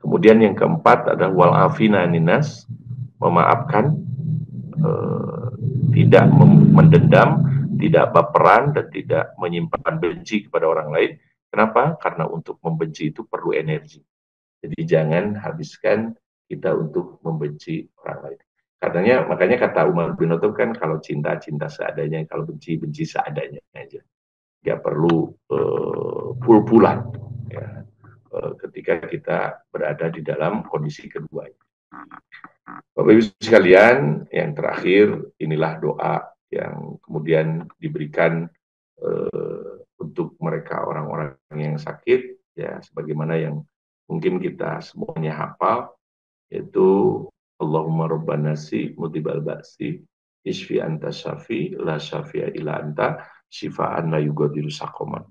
Kemudian yang keempat adalah wal afina ninas, memaafkan, eh, tidak mendendam, tidak baperan dan tidak menyimpan benci kepada orang lain. Kenapa? Karena untuk membenci itu perlu energi. Jadi jangan habiskan kita untuk membenci orang lain. Katanya, makanya kata Umar bin Khattab kan kalau cinta cinta seadanya, kalau benci benci seadanya aja. Nggak perlu pul-pulan ya, ketika kita berada di dalam kondisi kedua. Bapak Ibu sekalian, yang terakhir inilah doa yang kemudian diberikan untuk mereka orang-orang yang sakit, ya sebagaimana yang mungkin kita semuanya hafal, yaitu Allahumma rabban nasi mudibal ba'si isfi anta syafi la syafi'a ila anta syifaan la yugadiru sakoman.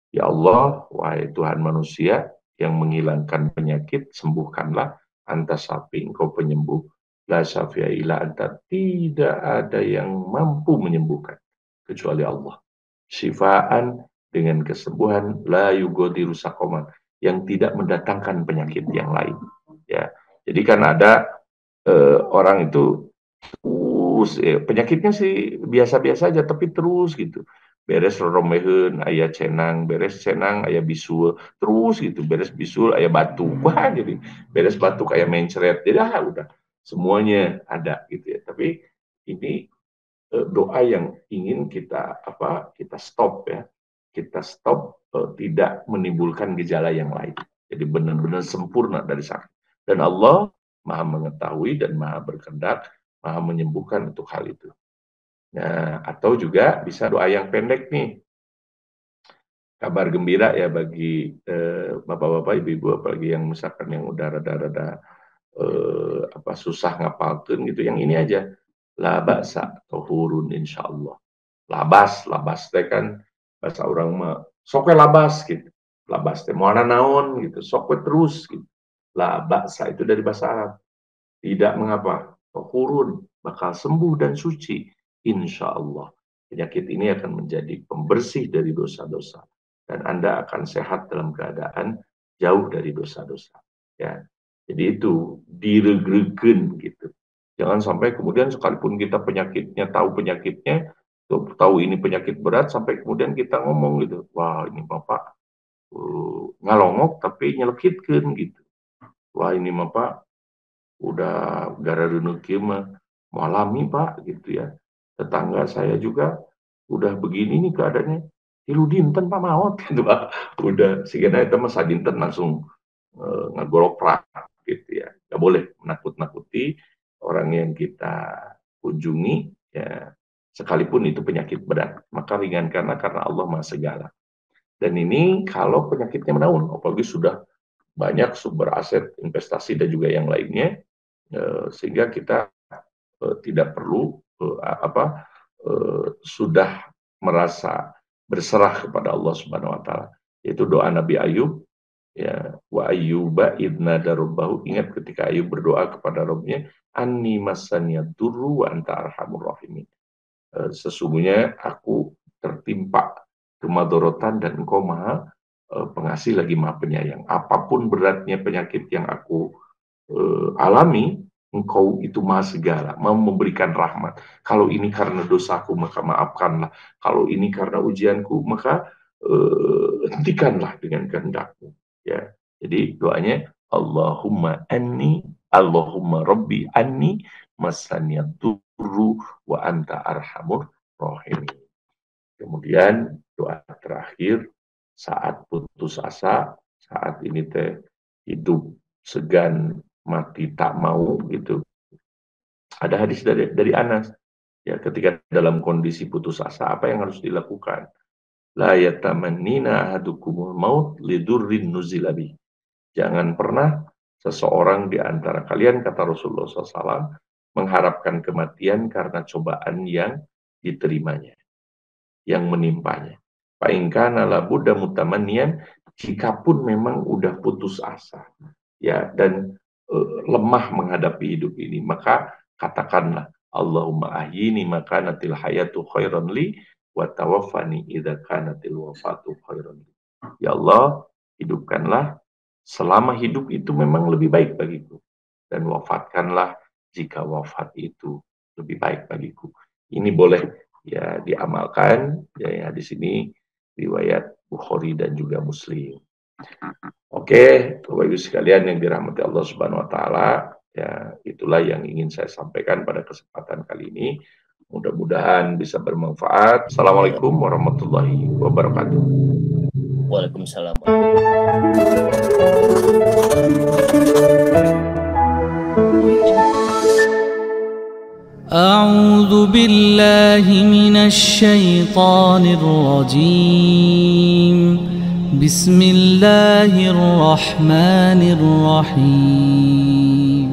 Ya Allah, wahai Tuhan manusia yang menghilangkan penyakit, sembuhkanlah, anta syafi, engkau penyembuh, la syafi'a ila anta, tidak ada yang mampu menyembuhkan kecuali Allah. Syifaan, dengan kesembuhan, la yugadiru sakoman, yang tidak mendatangkan penyakit yang lain. Ya, jadi kan ada orang itu terus penyakitnya sih biasa-biasa aja tapi terus gitu. Beres romehun ayah cenang, beres cenang ayah bisul, terus gitu. Beres bisul ayah batuk. Wah, jadi beres batuk ayah mencret. Jadi udah semuanya ada gitu ya. Tapi ini doa yang ingin kita kita stop ya. Kita stop tidak menimbulkan gejala yang lain. Jadi benar-benar sempurna dari sakit. Dan Allah Maha mengetahui dan Maha berkehendak, Maha menyembuhkan untuk hal itu. Nah, atau juga bisa doa yang pendek nih. Kabar gembira ya bagi bapak-bapak, ibu-ibu, apalagi yang misalkan yang udah rada-rada susah ngapalkan gitu. Yang ini aja, la ba'sa tahurun insyaallah. Labas, labas teh kan bahasa orang mah sok labas gitu. Labas teh mau naon gitu, sok terus gitu. La ba'sa itu dari bahasa Arab. Tidak mengapa, tahurun bakal sembuh dan suci insyaallah. Penyakit ini akan menjadi pembersih dari dosa-dosa dan Anda akan sehat dalam keadaan jauh dari dosa-dosa. Ya, jadi itu diregregen gitu. Jangan sampai kemudian sekalipun kita penyakitnya, tahu ini penyakit berat, sampai kemudian kita ngomong gitu, wah ini bapak ngalongok tapi nyelekitkan gitu. Wah ini bapak udah gara renuki mah malami pak gitu ya. Tetangga saya juga udah begini nih keadaannya. Tilu dinten pak maut gitu pak. Udah sehingga itu mah sadinten langsung ngagoloprak gitu ya. Gak boleh menakut-nakuti orang yang kita kunjungi ya, sekalipun itu penyakit berat, maka ringankanlah karena Allah Maha Segala. Dan ini kalau penyakitnya menaun, apalagi sudah banyak sumber aset investasi dan juga yang lainnya, sehingga kita tidak perlu sudah merasa berserah kepada Allah Subhanahu wa taala. Itu doa Nabi Ayub, ya, wa ayyuba idna darubbahu. Ingat ketika Ayub berdoa kepada Rabbnya, anni masaniyad durru wa anta arhamur rahimin. Sesungguhnya aku tertimpa kemadorotan dan engkau maha pengasih lagi maha penyayang. Apapun beratnya penyakit yang aku alami, engkau itu maha segala, mau memberikan rahmat. Kalau ini karena dosaku, maka maafkanlah. Kalau ini karena ujianku, maka hentikanlah dengan kehendakmu. Ya, jadi doanya Allahumma Rabbi anni masaniyad durru wa anta arhamur rahimin. Kemudian doa terakhir saat putus asa, saat ini teh hidup segan mati tak mau gitu. Ada hadis dari Anas, ya, ketika dalam kondisi putus asa apa yang harus dilakukan? La yatamannina ahadukumul maut lidurrin nuzilabi. Jangan pernah seseorang di antara kalian, kata Rasulullah SAW, mengharapkan kematian karena cobaan yang diterimanya, yang menimpanya. Fa'ingkana labudda mutamannian, jikapun memang udah putus asa, ya, dan lemah menghadapi hidup ini, maka katakanlah Allahumma ahyini makanatil hayatu khairan li wa tawaffani idza kanatil wafatu khairan li. Ya Allah, hidupkanlah selama hidup itu memang lebih baik bagiku, dan wafatkanlah jika wafat itu lebih baik bagiku. Ini boleh ya diamalkan, ya di sini riwayat Bukhari dan juga Muslim. Oke, Bapak Ibu sekalian yang dirahmati Allah Subhanahu wa taala, ya itulah yang ingin saya sampaikan pada kesempatan kali ini. Mudah-mudahan bisa bermanfaat. Assalamualaikum warahmatullahi wabarakatuh. Waalaikumsalam. أعوذ بالله من الشيطان الرجيم. بسم الله الرحمن الرحيم.